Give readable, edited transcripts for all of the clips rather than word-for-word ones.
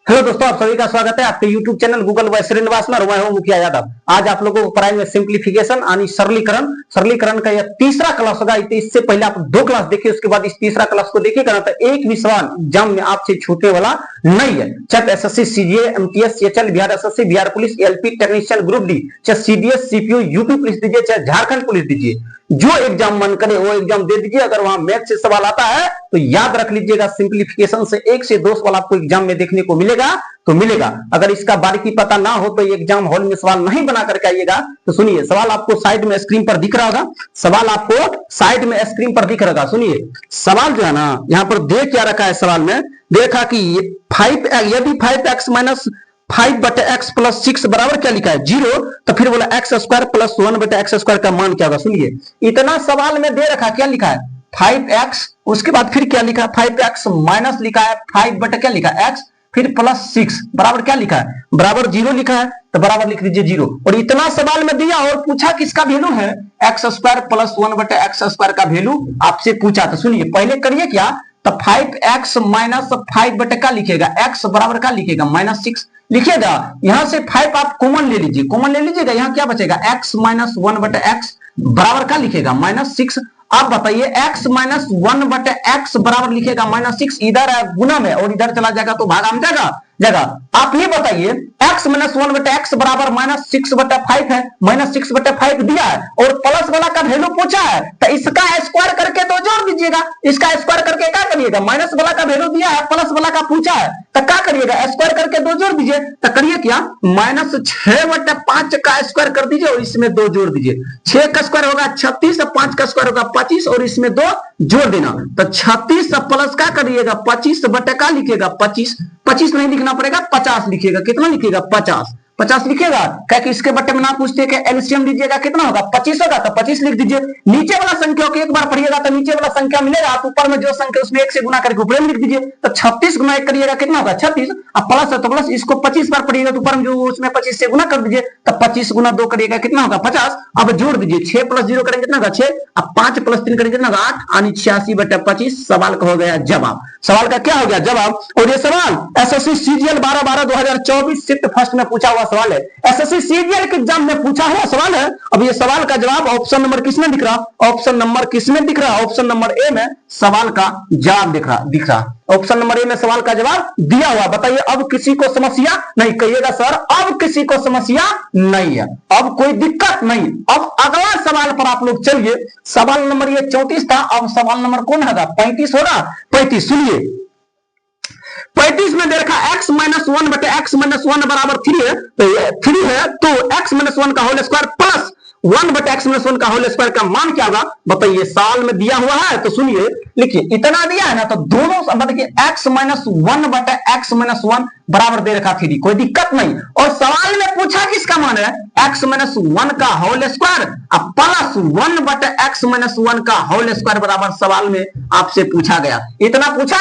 Hello दोस्तों, आप सभी का स्वागत है आपके YouTube channel Google voice Srinivas में। मैं हूं मुखिया यादव। आज आप लोगों को पढ़ाएंगे सिंप्लीफिकेशन यानी सरलीकरण। सरलीकरण का यह तीसरा क्लास होगा। इससे पहले आप दो क्लास देखिए, उसके बाद इस तीसरा क्लास को देखिएगा तो एक भी सवाल एग्जाम में आपसे छूटने वाला नहीं है। चाहे SSC, CGA, MTS, CHL, Bihar SSC, Bihar police, LP technician group D, चाहे सीडीएस, सीपीओ, यूपी पुलिस दीजिए, चाहे झारखंड पुलिस दीजिए, जो एग्जाम मन करे वो एग्जाम दे दीजिए। अगर वहां मैथ से सवाल आता है तो याद रख लीजिएगा, सिंप्लीफिकेशन से 1 से 2 सवाल आपको एग्जाम में देखने को मिलेगा तो मिलेगा। अगर इसका बारीकी पता ना हो तो एग्जाम हॉल में सवाल नहीं बना करके आइएगा। तो सुनिए, सवाल आपको साइड में स्क्रीन पर दिख रहा होगा। सवाल आपको साइड में स्क्रीन पर दिख रहा होगा। सुनिए, सवाल जो है ना, यहां पर दे क्या रखा है सवाल में, देखा कि 5 यदि 5x माइनस 5/x प्लस 6 बराबर क्या लिखा है 0, तो फिर बोला x square plus 1/x square का मान क्या होगा। सुनिए, इतना सवाल में दे रखा, क्या लिखा है 5x, उसके बाद फिर क्या लिखा है 5x माइनस लिखा है 5 क्या लिखा है x, फिर प्लस 6 बराबर क्या लिखा है, बराबर 0 लिखा है, तो बराबर लिख दीजिए 0। और इतना सवाल में दिया और पूछा किसका वैल्यू है, x square plus 1/x square का वैल्यू आपसे पूछा। तो सुनिए, पहले करिए क्या, तो 5x माइनस 5 का लिखेगा, x बराबर का लिखेगा माइनस 6 लिखिएगा। यहां से 5 आप कॉमन ले लीजिए, कॉमन ले लीजिएगा, यहां क्या बचेगा x माइनस 1/x बराबर का लिखेगा माइनस 6। अब बताइए x माइनस 1/x बराबर लिखेगा माइनस 6, इधर है गुना में और इधर चला जाएगा तो भागा में जाएगा। आप ये बताइए x माइनस 1/x बराबर माइनस 6/5 है, माइनस 6/5 दिया है और प्लस वाला का वैल्यू पूछा है, तो इसका स्क्वायर करके तो जोड़ दीजिएगा। इसका स्क्वायर करके क्या करिएगा, माइनस वाला का वैल्यू दिया है, प्लस वाला का पूछा है, तो क्या करिएगा स्क्वायर करके 2 जोड़ दीजिए। तो करिए क्या, माइनस 6/5 का स्क्वायर कर दीजिए और इसमें 2 जोड़ दीजिए। 6 का स्क्वायर होगा 36, 5 का स्क्वायर होगा 25 और इसमें 2 जोड़ देना। तो 36 प्लस क्या करिएगा 25/का लिखेगा 25 नहीं लिखना पड़ेगा 50 लिखिएगा। कितना लिखिएगा 50 लिखिएगा, क्या कि इसके बट्टे में ना पूछते कि एलसीएम दीजिएगा कितना होगा 25 होगा, तो 25 लिख दीजिए। नीचे वाला संख्या को एक बार पढ़िएगा तो नीचे वाला संख्या मिलेगा, आप ऊपर में जो संख्या उसमें 1 से गुना करके ऊपर में लिख दीजिए। तो 36 गुना 1 करिएगा कितना होगा 36, अब प्लस है तो प्लस, इसको 25 बार पढ़िएगा तो ऊपर में जो उसमें 25 से गुना कर दीजिए, तो 25 गुना 2 करिएगा कितना होगा 50। अब जोड़ दीजिए, 6 प्लस 0 करेंगे कितना होगा 6, अब 5 प्लस 3 करेंगे कितना होगा 8, यानी 86/25 सवाल का हो गया जवाब। सवाल का क्या हो गया जवाब। और ये सवाल एसएससी सीजीएल 12/12/2024 शिफ्ट फर्स्ट में पूछा हुआ सवाल है, एसएससी सीजीएल के एग्जाम में पूछा हुआ सवाल है। अब ये सवाल का जवाब ऑप्शन नंबर किसमें दिख रहा, ऑप्शन नंबर किसमें दिख रहा, ऑप्शन नंबर ए में सवाल का जवाब दिख रहा। ऑप्शन नंबर ए में सवाल का जवाब दिया हुआ। बताइए, अब किसी को समस्या नहीं, कहिएगा सर अब किसी को समस्या नहीं है, अब कोई दिक्कत नहीं। अब अगला सवाल पर आप लोग चलिए। सवाल नंबर ये 34 था, अब सवाल नंबर कौन होगा 35 होगा। 35 सुनिए, 35 में दे रखा x माइनस 1/x-1 बराबर 3 है, तो 3 है तो x माइनस 1 का होल स्क्वायर प्लस 1/x-1 का होल स्क्वायर का मान क्या होगा। बताइए, साल में दिया हुआ है तो सुनिए, लिखिए इतना दिया है ना, तो दोनों देखिए x माइनस 1/x-1 बराबर दे रखा 3, कोई दिक्कत नहीं। और सवाल में पूछा किसका मान है x माइनस 1 का होल स्क्वायर अब प्लस 1/x-1 का होल स्क्वायर बराबर सवाल में आपसे पूछा गया। इतना पूछा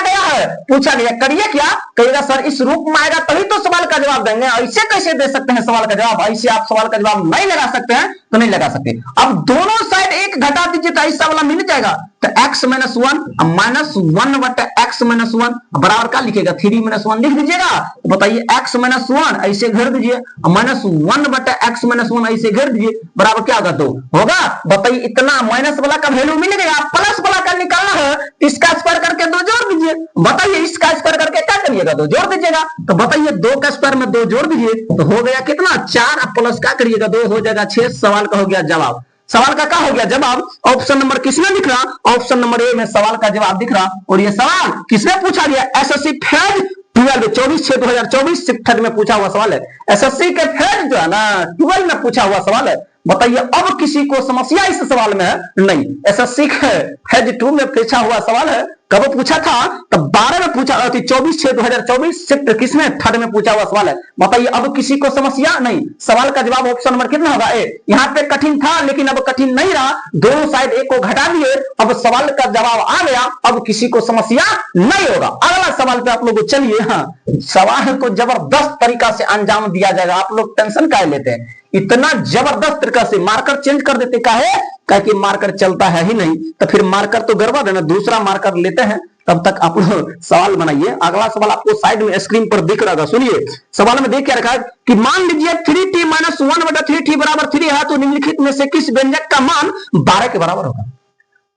गया, करिए क्या, कहिएगा सर इस रूप में आएगा तभी तो सवाल का जवाब देंगे, ऐसे कैसे दे सकते हैं सवाल का जवाब, ऐसे आप सवाल का जवाब नहीं लगा सकते हैं तो नहीं लगा सकते। अब दोनों साइड 1 घटा दीजिए तो ऐसा वाला मिल जाएगा, तो x माइनस 1 माइनस 1/x-1 बराबर का लिखेगा 3-1 लिख दीजिएगा। तो बताइए x माइनस 1 ऐसे घेर दीजिए, माइनस 1/x-1 ऐसे घेर दीजिए, बराबर क्या होगा 2 होगा। बताइए, इतना माइनस वाला का वैल्यू मिल गया, प्लस वाला का निकालना है, इसका स्क्वायर करके 2 जोड़ दीजिए। बताइए, इसका स्क्वायर करके क्या करिएगा 2 जोड़ दीजिएगा। तो बताइए 2 का स्क्वायर में 2 जोड़ दीजिए तो हो गया कितना 4, प्लस क्या करिएगा 2 हो जाएगा 6। सवाल का हो गया जवाब। सवाल का क्या हो गया जवाब, ऑप्शन नंबर किसमें दिख रहा, ऑप्शन नंबर ए में सवाल का जवाब दिख रहा। और ये सवाल किसने पूछा गया, एसएससी फेज 24/6/2024 शिफ्ट में पूछा हुआ सवाल है। एसएससी के फेज जो है ना 12 में पूछा हुआ सवाल है। बताइए, अब किसी को समस्या इस सवाल में है नहीं। एसएससी के फेज 2 में पूछा हुआ सवाल है, कब पूछा था, तब 12 में पूछा, 24/6/2024 शिफ्ट किसमें थर्ड में पूछा हुआ सवाल है। बताइए, अब किसी को समस्या नहीं। सवाल का जवाब ऑप्शन नंबर कितना होगा ए। यहाँ पे कठिन था लेकिन अब कठिन नहीं रहा, दोनों साइड 1 को घटा दिए, अब सवाल का जवाब आ गया, अब किसी को समस्या नहीं होगा। अगला सवाल पे आप लोग चलिए। हाँ, सवाल को जबरदस्त तरीका से अंजाम दिया जाएगा, आप लोग टेंशन काहे लेते हैं, इतना जबरदस्त तरीका से मार्कर चेंज कर देते काहे, कि मार्कर चलता है ही नहीं, तो फिर मार्कर तो गड़बड़ है ना, दूसरा मार्कर लेते हैं तब तक आप लोग सवाल बनाइए। अगला सवाल आपको साइड में स्क्रीन पर दिख रहा था, सुनिए। सवाल में देख क्या रखा है कि मान लीजिए 3t माइनस 1/3t बराबर 3 है, तो निम्नलिखित में से किस व्यंजक का मान 12 के बराबर होगा।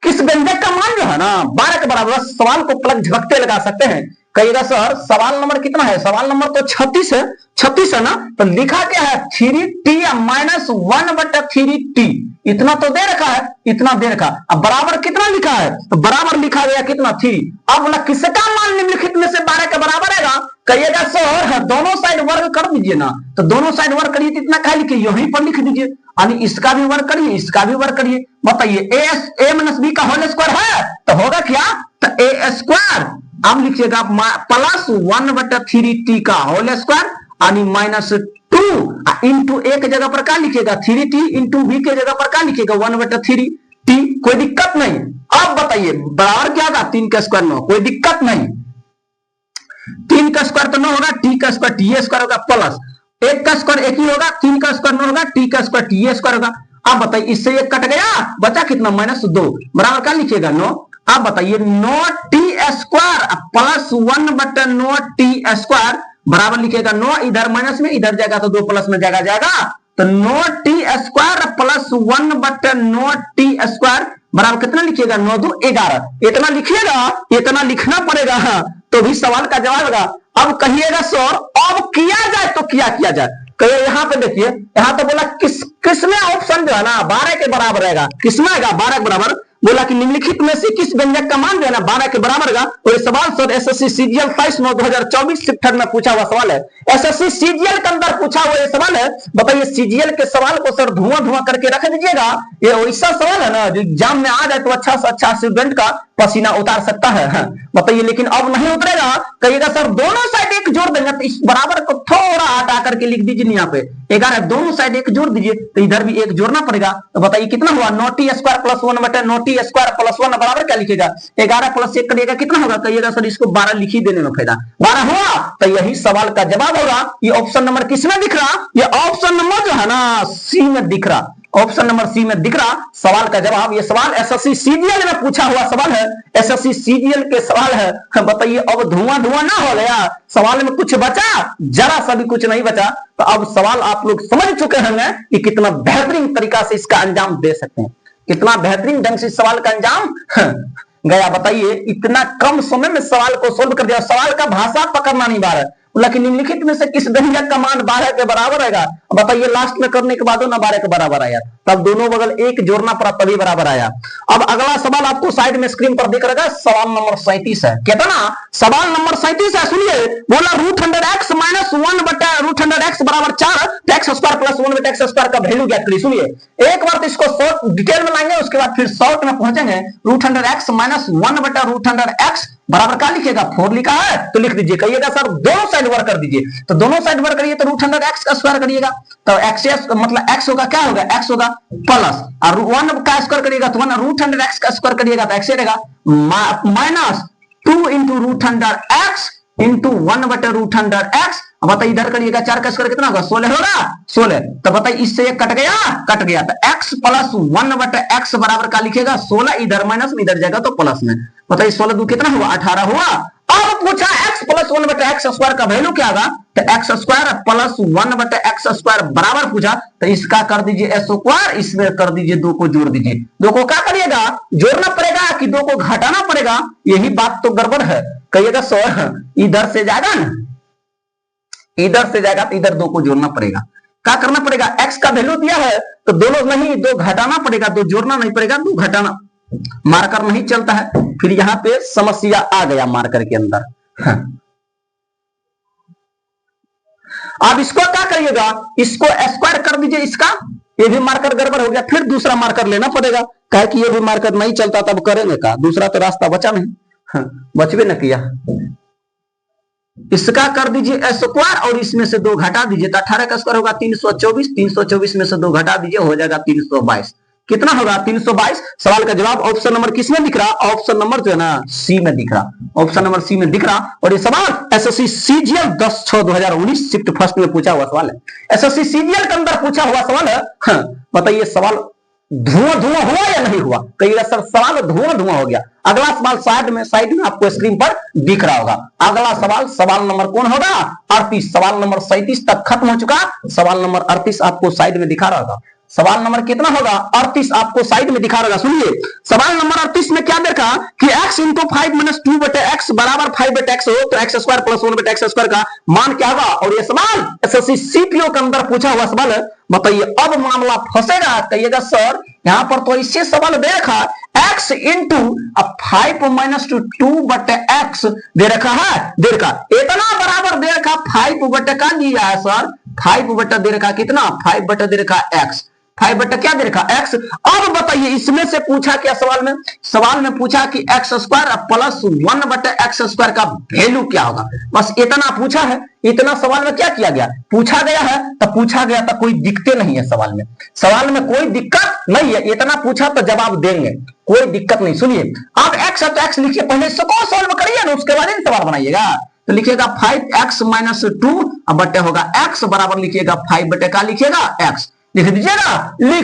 किस व्यंजक का मान जो है ना 12 के बराबर। सवाल को पलक झपकते लगा सकते हैं। कहिएगा सर सवाल नंबर कितना है, सवाल नंबर तो 36 है, 36 है ना, तो लिखा क्या है 3t माइनस 1/3t, इतना तो दे रखा है, इतना दे रखा। अब बराबर कितना लिखा है, तो बराबर लिखा गया कितना 3। अब बोला किसका मान निम्नलिखित में से 12 के बराबर है। कहिएगा सर दोनों साइड वर्ग कर दीजिए ना, तो दोनों साइड वर्ग करिए तो इतना क्या लिखिए, यहीं पर लिख दीजिए, यानी इसका भी वर्ग करिए, इसका भी वर्ग करिए। बताइए a माइनस b का होल स्क्वायर है, तो होगा क्या, तो a स्क्वायर। अब लिखिएगा प्लस 1/3t का होल स्क्वायर यानी माइनस 2 इंटू एक जगह पर क्या लिखिएगा 3t इंटू b के जगह पर क्या लिखिएगा 1/3t। कोई दिक्कत नहीं। अब बताइए बराबर क्या होगा 3 का स्क्वायर 9, कोई दिक्कत नहीं। 3 का स्क्वायर तो 9 होगा, t का स्क्वायर t स्क्वायर होगा, प्लस 1 का स्क्वायर 1 ही होगा, 3 का स्क्वायर 9 होगा, t का स्क्वायर t स्क्वायर होगा। अब बताइए इससे एक कट गया, बचा कितना -2 बराबर क्या लिखिएगा 9। अब बताइए 9t square plus 1/9t square बराबर लिखिएगा 9, इधर माइनस में इधर जाएगा तो 2 प्लस में जाएगा, तो 9t square plus 1/9t square बराबर कितना लिखिएगा 9 2 11। इतना लिखिएगा, इतना लिखना पड़ेगा तो भी सवाल का जवाब होगा। अब कहिएगा सर अब किया जाए तो क्या किया जाए। कहिए यहाँ पे देखिए, यहाँ तो बोला किसमें ऑप्शन जो है ना 12 के बराबर रहेगा, किसमें आएगा 12 के बराबर। बोला कि निम्नलिखित में से किस व्यंजक का मान जो है ना 12 के बराबर का। और ये सवाल सर एसएससी सीजीएल 22/9/2024 शिफ्टर में पूछा हुआ सवाल है। एसएससी सीजीएल के अंदर पूछा हुआ ये सवाल है। बताइए सीजीएल के सवाल को सर धुआं करके रख दीजिएगा। ये ऐसा सवाल है ना जो एग्जाम में आ जाए तो अच्छा से अच्छा स्टूडेंट का पसीना उतार सकता है। बताइए लेकिन अब नहीं उतरेगा। कहिएगा सर दोनों साइड एक जोड़ देंगे, तो इस बराबर को थोड़ा हटा करके लिख दीजिए यहाँ पे 11, दोनों साइड एक जोड़ दीजिए, तो इधर भी एक जोड़ना पड़ेगा। तो बताइए कितना हुआ 9t square plus 1/9t square plus 1 बराबर क्या लिखेगा 11 प्लस 1 करिएगा कितना होगा। कहिएगा सर इसको 12 लिख ही देने में फायदा, 12 हुआ तो यही सवाल का जवाब होगा। ये ऑप्शन नंबर किसमें दिख रहा, ये ऑप्शन नंबर जो है ना सी में दिख रहा, ऑप्शन नंबर सी में दिख रहा सवाल का जवाब। ये सवाल एसएससी सीजीएल में पूछा हुआ सवाल है, एसएससी सीजीएल के सवाल है। बताइए अब धुआं ना हो गया, सवाल में कुछ बचा, जरा सा भी कुछ नहीं बचा। तो अब सवाल आप लोग समझ चुके होंगे कि कितना बेहतरीन तरीका से इसका अंजाम दे सकते हैं, कितना बेहतरीन ढंग से सवाल का अंजाम गया। बताइए इतना कम समय में सवाल को सोल्व कर दिया, सवाल का भाषा पकड़ना नहीं बार है। लेकिन निम्नलिखित में से किस व्यंजक का मान 12 के बराबर आएगा। बताइए लास्ट में करने के बाद ना 12 के बराबर आया, तब दोनों बगल एक जोड़ना पड़ा तभी बराबर आया। अब अगला सवाल आपको साइड में स्क्रीन पर दिख रहा है, सवाल नंबर 37 है। कहता ना सवाल नंबर 37 है, सुनिए। बोला √100x माइनस 1/√100x बराबर 4, तो x square plus 1/x square का वैल्यू ज्ञात करिए। सुनिए एक बार तो इसको शॉर्ट डिटेल में लाएंगे, उसके बाद फिर शॉर्ट में पहुंचेंगे। √100x माइनस 1/√100x बराबर क्या लिखेगा 4 लिखा है तो लिख दीजिए। कहिएगा सर दोनों साइड वर्क कर दीजिए, तो दोनों साइड वर्क करिए तो √100x का स्क्वायर करिएगा, तो x मतलब x होगा क्या होगा x होगा प्लस और 1 का स्क्वायर करिएगा तो 1 √100x का स्क्वायर करिएगा तो x रहेगा minus 2 into √100x into 1/√100x। अब बताइए इधर करिएगा 4 का स्क्वायर कितना होगा 16 होगा 16। तो बताइए इससे एक कट गया तो x प्लस 1/x बराबर का लिखेगा 16, इधर माइनस में इधर जाएगा तो प्लस में। बताइए 16 2 कितना हुआ 18 हुआ। अब पूछा x प्लस 1/x स्क्वायर का वैल्यू क्या होगा, तो x square plus 1/x square बराबर पूछा, तो इसका कर दीजिए s स्क्वायर, इसमें कर दीजिए 2 को जोड़ दीजिए। 2 को क्या करिएगा जोड़ना पड़ेगा कि 2 को घटाना पड़ेगा, यही बात तो गड़बड़ है। कहिएगा सर इधर से जाएगा ना, इधर से जाएगा तो इधर 2 को जोड़ना पड़ेगा। क्या करना पड़ेगा x का वैल्यू दिया है तो दोनों नहीं 2 घटाना पड़ेगा, 2 जोड़ना नहीं पड़ेगा, 2 घटाना, मार्कर नहीं चलता है। फिर यहां पे समस्या आ गया मार्कर के अंदर। अब इसको क्या करिएगा, इसको स्क्वायर कर दीजिए, इसका ये भी मार्कर गड़बड़ हो गया, फिर दूसरा मार्कर लेना पड़ेगा। कहे कि ये भी मार्कर नहीं चलता तब करेंगे का, दूसरा तो रास्ता बचा नहीं, बचवे न किया। इसका कर दीजिए स्क्वायर और इसमें से 2 घटा दीजिए, तो 18 का स्क्वायर होगा 324, 324 में से 2 घटा दीजिए हो जाएगा 322। कितना होगा 322। सवाल का जवाब ऑप्शन नंबर किसमें दिख रहा, ऑप्शन नंबर जो है ना सी में दिख रहा, ऑप्शन नंबर सी में दिख रहा। और ये सवाल एसएससी सीजीएल 10/6/2019 शिफ्ट फर्स्ट में पूछा हुआ सवाल है, एसएससी सीजीएल के अंदर पूछा हुआ सवाल है। बताइए सवाल धुआं धुआं हुआ या नहीं हुआ? कहिएगा सर सवाल धुआं धुआं हो गया। अगला सवाल साइड में आपको स्क्रीन पर दिख रहा होगा। अगला सवाल नंबर कौन होगा? 38। सवाल नंबर 37 तक खत्म हो चुका। सवाल नंबर 38 आपको साइड में दिखा रहा होगा। सवाल नंबर कितना होगा? 38 आपको साइड में दिखा रहा होगा। सुनिए सवाल नंबर 38 में क्या देखा कि x इंटू 5 माइनस 2 बटे x बराबर 5 बटे x हो तो x स्क्वायर प्लस 1 बटे x स्क्वायर का मान क्या होगा? और ये सवाल एसएससी सीपीओ के अंदर पूछा हुआ सवाल है। बताइए अब मामला फंसेगा। कहिएगा सर यहां पर तो इससे सवाल दे रखा x इंटू 5 माइनस 2 बटे x दे रखा है, दे रखा इतना बराबर दे रखा 5 बटे का दिया है सर, 5 बटे दे रखा कितना? 5 बटे दे रखा x, 5 बटा क्या दे रखा? x। अब बताइए इसमें से पूछा क्या सवाल में पूछा कि x स्क्वायर प्लस 1 बटे x स्क्वायर का वैल्यू क्या होगा। बस इतना पूछा है। इतना सवाल में क्या किया गया? पूछा गया है तो पूछा गया तो कोई दिक्कत नहीं है सवाल में कोई दिक्कत नहीं है। इतना पूछा तो जवाब देंगे, कोई दिक्कत नहीं। सुनिए अब x है तो x लिखिए, पहले इसको सॉल्व करिए ना, उसके बाद सवाल बनाइएगा। तो लिखिएगा 5x माइनस 2 बटे होगा x बराबर लिखिएगा 5 बटे का लिखिएगा x, लिख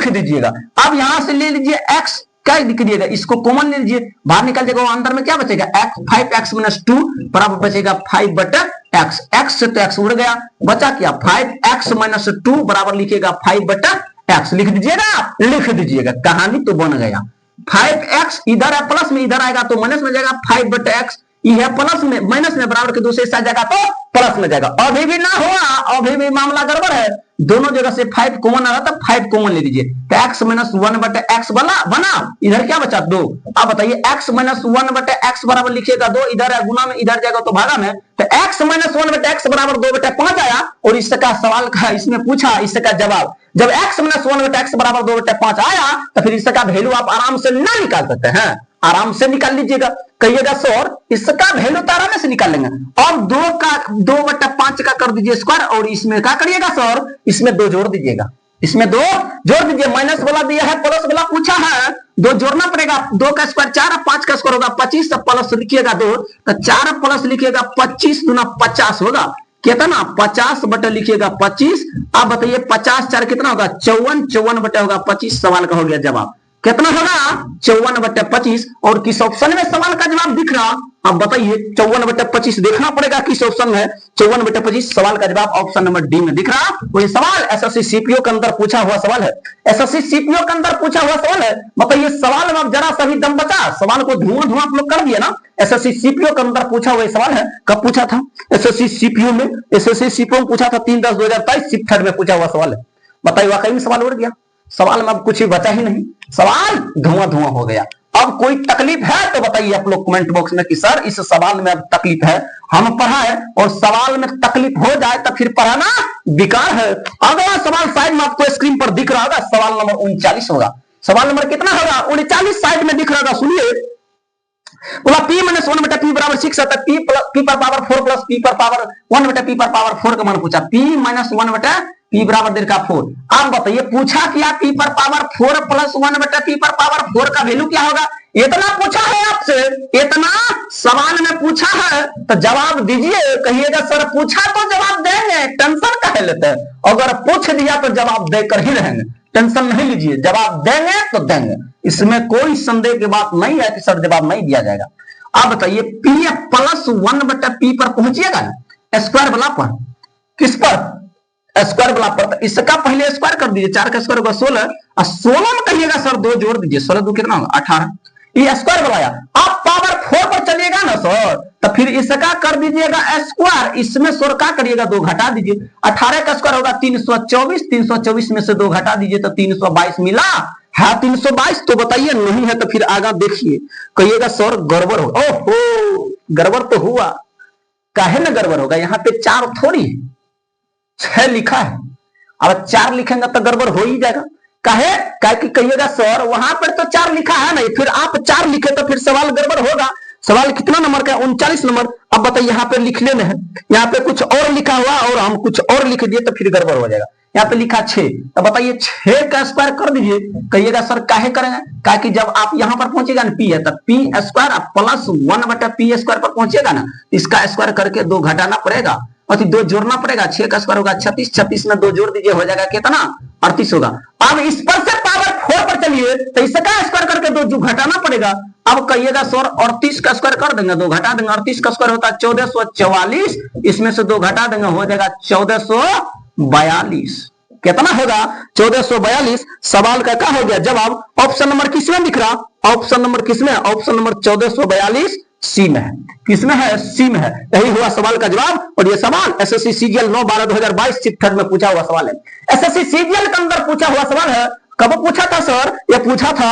दीजिएगा। अब यहां से ले लीजिए x, क्या लिख दीजिएगा? इसको कॉमन ले लीजिए, बाहर निकल जाएगा, अंदर में क्या बचेगा? 5x माइनस 2 बराबर बचेगा 5 बटे x। x से तो x उड़ गया, बचा क्या? 5x माइनस 2 बराबर लिखिएगा 5 बटे x, लिख दीजिएगा। कहानी तो बन गया। 5x इधर है प्लस में, इधर आएगा तो माइनस में जाएगा 5 बटे x, यह प्लस में माइनस में बराबर के दूसरे साइड जाएगा तो प्लस में जाएगा। अभी भी ना हुआ, अभी भी मामला गड़बड़ है। दोनों जगह से 5 कॉमन आ रहा था, 5 कॉमन ले लीजिए तो x माइनस 1 बटे x बना, इधर क्या बचा? 2। अब बताइए x माइनस 1 बटे x बराबर लिखिएगा 2, इधर है गुना में, इधर जाएगा तो भागा में, तो x माइनस 1 बटे x बराबर 2 बटे 5 आया। और इसका सवाल का इसमें पूछा, इसका जवाब जब x माइनस 1 बटे x बराबर 2 बटे 5 आया तो फिर इसका वैल्यू आप आराम से ना निकाल सकते हैं, आराम से निकाल लीजिएगा। कहिएगा सर इसका वैल्यू तो आराम से निकाल लेंगे। और 2 बटा 5 का कर दीजिए स्क्वायर, और इसमें क्या करिएगा सर? इसमें 2 जोड़ दीजिएगा, इसमें 2 जोड़ दीजिए। माइनस वाला दिया है, प्लस वाला पूछा है, 2 जोड़ना पड़ेगा। 2 का स्क्वायर 4, 5 का स्क्वायर होगा 25, तो प्लस लिखिएगा 2, तो 4 प्लस लिखिएगा 25 दूना 50 होगा कितना? 50 बटे लिखिएगा 25। अब बताइए 50 4 कितना होगा? 54 बटे होगा 25। सवाल का हो गया जवाब। कितना होगा? 54 बटे 25। और किस ऑप्शन में सवाल का जवाब दिख रहा? अब बताइए 54 बटे 25 देखना पड़ेगा किस ऑप्शन में। 54 बटे 25 सवाल का जवाब ऑप्शन नंबर डी में दिख रहा। तो ये सवाल एसएससी सीपीओ के अंदर पूछा हुआ सवाल है, एसएससी सीपीओ के अंदर पूछा हुआ सवाल है। बताइए सवाल में अब जरा सा भी दम बचा, सवाल को धुआं आप लोग कर दिए ना। एसएससी सीपीओ के अंदर पूछा हुआ सवाल है। कब पूछा था? एसएससी सीपीओ में, एसएससी सीपीओ में पूछा था 3/10/2023 शिफ्ट थर्ड में पूछा हुआ सवाल है। बताइए वाकई में सवाल उड़ गया, सवाल में अब कुछ भी बचा ही नहीं, सवाल धुआं हो गया। अब कोई तकलीफ है तो बताइए आप लोग कमेंट बॉक्स में कि सर इस सवाल में अब तकलीफ है, हम पढ़ाए और सवाल में तकलीफ हो जाए तो फिर पढ़ाना बेकार है। अगला सवाल साइड में आपको स्क्रीन पर दिख रहा होगा, सवाल नंबर 39 होगा। सवाल नंबर कितना होगा? 39 साइड में दिख रहा होगा। सुनिए बोला p माइनस 1 बटा p बराबर 6 है, p पर पावर 4 प्लस p पर पावर 1 बटा p पर पावर 4 का मान पूछा। p माइनस 1 बटा p बराबर दे रखा 4। अब बताइए पूछा क्या? p पर पावर 4 प्लस 1 बटा p पर पावर 4 का वैल्यू क्या होगा? इतना पूछा है आपसे, इतना सवाल में पूछा है तो जवाब दीजिए। कहिएगा सर पूछा तो जवाब देंगे, टेंशन काहे लेते हैं? अगर पूछ दिया तो जवाब देकर ही रहेंगे, टेंशन नहीं लीजिए, जवाब देंगे तो देंगे, इसमें कोई संदेह की बात नहीं है कि सर जवाब नहीं दिया जाएगा। अब बताइए p प्लस 1 बटा p पर पहुंचिएगा ना स्क्वायर वाला पर, किस पर? स्क्वायर वाला पर। तो इसका पहले स्क्वायर कर दीजिए, 4 का स्क्वायर होगा 16, और 16 में कहिएगा सर 2 जोड़ दीजिए, 16 2 कितना होगा? 18। ये स्क्वायर वाला आया। आप पावर 4 पर चलिएगा ना सर तो फिर इसका कर दीजिएगा स्क्वायर, इसमें सर का करिएगा 2 घटा दीजिए। 18 का स्क्वायर होगा 324, 324 में से 2 घटा दीजिए तो 322 मिला है। 322 तो बताइए नहीं है तो फिर आगे देखिए, कहिएगा सर गड़बड़ हो। ओहो गड़बड़ तो हुआ, काहे ना गड़बड़ होगा? यहाँ पे 4 थोड़ी है, 6 लिखा है। अब 4 लिखेंगे तो गड़बड़ हो ही जाएगा। काहे कि कहिएगा सर वहां पर तो 4 लिखा है नहीं, फिर आप 4 लिखे तो फिर सवाल गड़बड़ होगा। सवाल कितना नंबर का? 39 नंबर। अब बताइए यहाँ पे लिख लेना है, यहाँ पे कुछ और लिखा हुआ और हम कुछ और लिख दिए तो फिर गड़बड़ हो जाएगा। यहाँ पे लिखा 6, तो बताइए 6 का स्क्वायर कर दीजिए। कहिएगा सर काहे करेंगे? काहे कि जब आप यहाँ पर पहुंचेगा ना p है तो p स्क्वायर प्लस 1 बटा p स्क्वायर पर पहुंचेगा ना, इसका स्क्वायर करके 2 घटाना पड़ेगा और 2 जोड़ना पड़ेगा। 6 का स्क्वायर होगा 36, 36 में 2 जोड़ दीजिए, हो जाएगा कितना? 38 होगा। अब इस पर से पावर 4 पर के लिए, तो इससे क्या स्क्वायर करके दो जो घटाना पड़ेगा। अब कहिएगा सर 38 का स्क्वायर कर देंगे, दो घटा देंगे, 38 का स्क्वायर होता है 1444, इसमें से दो घटा देंगे हो जाएगा 1442। कितना होगा 1442। सवाल का क्या हो गया जवाब। ऑप्शन नंबर किसमें दिख रहा, ऑप्शन नंबर किसमें, ऑप्शन नंबर 1442 सी में है। किसमें है, सी में है। यही हुआ सवाल का जवाब। और ये सवाल एसएससी सीजीएल 9/12/2022 शिफ्ट थर्ड में पूछा हुआ सवाल है। एसएससी सीजीएल के अंदर पूछा हुआ सवाल है। कब पूछा था सर, ये पूछा था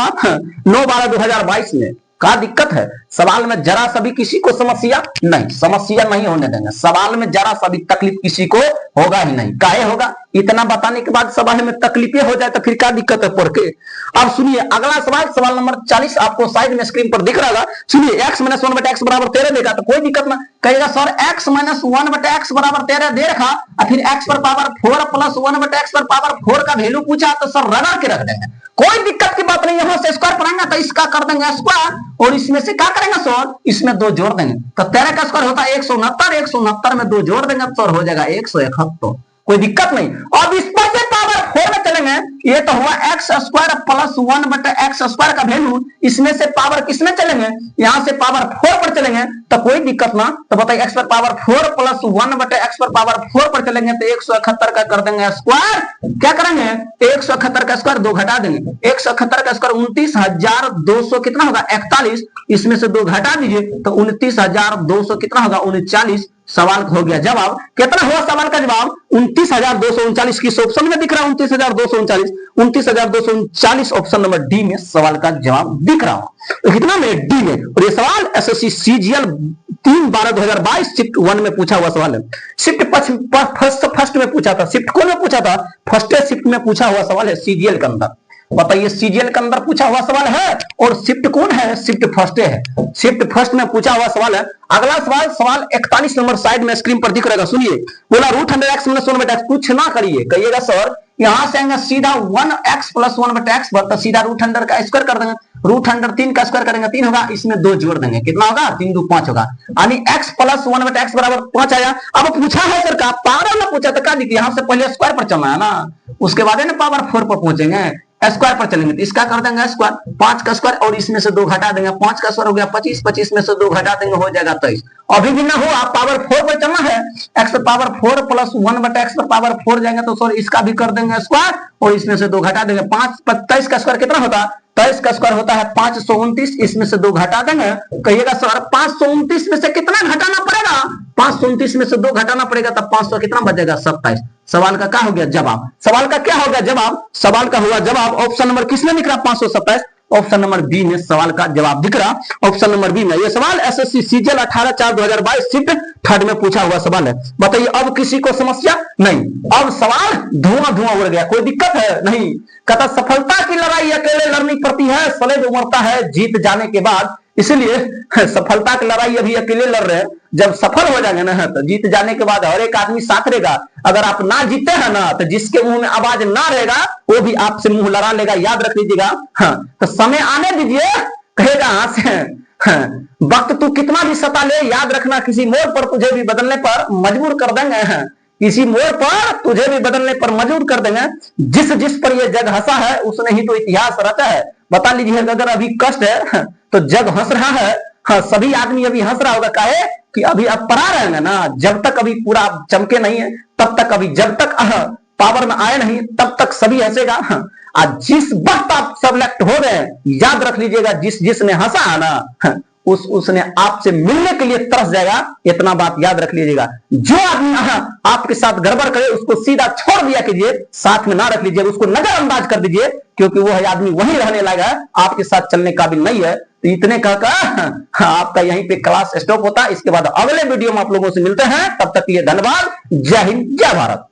9/12/2022 में। क्या दिक्कत है, सवाल में जरा सा भी किसी को समस्या नहीं, समस्या नहीं होने देंगे। सवाल में जरा सा भी तकलीफ किसी को होगा ही नहीं। काहे होगा, इतना बताने के बाद सवाल में तकलीफें हो जाए तो फिर क्या दिक्कत है पढ़ के। अब सुनिए अगला सवाल, सवाल नंबर 40 आपको साइड में स्क्रीन पर दिख रहा है। सुनिए x - 1/x बराबर 13 देगा तो कोई दिक्कत ना, कहेगा सर x - 1/x बराबर 13 दे रखा और फिर x पर पावर 4 प्लस 1/x पर पावर 4 का वैल्यू पूछा तो सर रगड़ के रख देंगे, कोई दिक्कत की बात नहीं। यहां से स्क्वायर पढ़ेंगे तो इसका कर देंगे स्क्वायर और इसमें से क्या करेंगे सर, इसमें दो जोड़ देंगे तो 13 का स्क्वायर होता है 169, 169 में दो जोड़ देंगे तो सर हो जाएगा 171, कोई दिक्कत नहीं। अब इस पर से पावर 4 में चलेंगे, ये तो हुआ x square plus 1/x square का वैल्यू, इसमें से पावर किसमें चलेंगे, यहां से पावर 4 पर चलेंगे तो कोई दिक्कत ना। तो बताइए x पर पावर 4 प्लस 1/x पर पावर 4 पर चलेंगे तो 171 का कर देंगे स्क्वायर। क्या करेंगे 171 का स्क्वायर दो घटा देंगे, 171 का स्क्वायर 29,200 कितना होगा 41, इसमें से दो घटा दीजिए तो 29,200 कितना होगा 39। सवाल हो गया जवाब। कितना हुआ सवाल का जवाब 29,239। किस ऑप्शन में दिख रहा है 29,239, 29,239 ऑप्शन नंबर डी में सवाल का जवाब दिख रहा है। तो कितना में, डी में। और ये सवाल एसएससी सीजीएल 3/12/2022 शिफ्ट 1 में पूछा हुआ सवाल है। शिफ्ट फर्स्ट में पूछा था, शिफ्ट कौन में पूछा था, फर्स्ट शिफ्ट में पूछा हुआ सवाल है सीजीएल के अंदर। बताइए सीजीएल के अंदर पूछा हुआ सवाल है और शिफ्ट कौन है, शिफ्ट फर्स्ट है, शिफ्ट फर्स्ट में पूछा हुआ सवाल है। अगला सवाल, सवाल 41 नंबर साइड में स्क्रीन पर दिख रहेगा। सुनिए, बोला √100x - 1/x कुछ ना करिए, कहिएगा सर यहां से आएंगे सीधा 1x + 1/x तो सीधा √100 का स्क्वायर कर देंगे, √100 3 का स्क्वायर करेंगे 3 होगा, इसमें 2 जोड़ देंगे कितना होगा 3 × 2 = 5 होगा, यानी x + 1/x बराबर 5 आया। अब पूछा है सर का पावर ना पूछा तो क्या दिक्कत, यहां से पहले स्क्वायर पर चलना है ना, उसके बाद है ना पावर 4 पर पहुंचेंगे, स्क्वायर पर चलेंगे तो इसका कर देंगे स्क्वायर, 5 का स्क्वायर और इसमें से 2 घटा देंगे, 5 का स्क्वायर हो गया 25, 25 में से 2 घटा देंगे हो जाएगा 23। अभी भी ना हो, आप पावर 4 पर चलना है, x पर पावर 4 प्लस 1/x पर पावर 4 जाएंगे तो सर इसका भी कर देंगे स्क्वायर और इसमें से 2 घटा देंगे। 5 23 का स्क्वायर कितना होता है, 23 का स्क्वायर होता है 529, इसमें से 2 घटा देंगे। कहिएगा सर 529 में से कितना घटाना पड़ेगा, 529 में से 2 घटाना पड़ेगा तब 500 कितना बचेगा 27। सवाल का क्या हो गया जवाब, सवाल का क्या हो गया जवाब, सवाल का हुआ जवाब ऑप्शन नंबर किसमें दिख रहा 527, ऑप्शन नंबर बी में सवाल का जवाब दिख रहा, ऑप्शन नंबर बी में। ये सवाल एसएससी सीजीएल 18/4/2022 शिफ्ट थर्ड में पूछा हुआ सवाल है। बताइए अब किसी को समस्या नहीं, अब सवाल धुआं उड़ गया, कोई दिक्कत है नहीं। कहता सफलता की लड़ाई अकेले लड़नी पड़ती है, सलेब उमड़ता है जीत जाने के बाद, इसलिए सफलता की लड़ाई अभी अकेले लड़ रहे हैं, जब सफल हो जाएंगे ना तो जीत जाने के बाद हर एक आदमी साथ रहेगा। अगर आप ना जीते हैं ना तो जिसके मुंह में आवाज ना रहेगा वो भी आपसे मुंह लड़ा लेगा, याद रख लीजिएगा। हाँ, तो समय आने दीजिए, कहेगा हाँ से वक्त तू कितना भी सता ले, याद रखना किसी मोड़ पर तुझे भी बदलने पर मजबूर कर देंगे, किसी मोड़ पर तुझे भी बदलने पर मजबूर कर देंगे। जिस पर ये जग हंसा है उसने ही तो इतिहास रचा है। बता लीजिए अगर अभी कष्ट है तो जग हंस रहा है, हाँ सभी आदमी अभी हंस रहा होगा, काहे कि अभी आप पढ़ा रहेंगे ना, जब तक अभी पूरा चमके नहीं है तब तक, अभी जब तक पावर में आए नहीं तब तक सभी हंसेगा। आज जिस वक्त आप सेलेक्ट हो गए याद रख लीजिएगा, जिसने हंसा है ना उसने आपसे मिलने के लिए तरस जाएगा, इतना बात याद रख लीजिएगा। जो आदमी आपके साथ गड़बड़ करे उसको सीधा छोड़ दिया कीजिए, साथ में ना रख लीजिए, उसको नजरअंदाज कर दीजिए, क्योंकि वह आदमी वहीं रहने लगा है, आपके साथ चलने काबिल नहीं है। तो इतने कहकर आपका यहीं पे क्लास स्टॉप होता है। इसके बाद अगले वीडियो में आप लोगों से मिलते हैं, तब तक के लिए धन्यवाद। जय हिंद, जय भारत।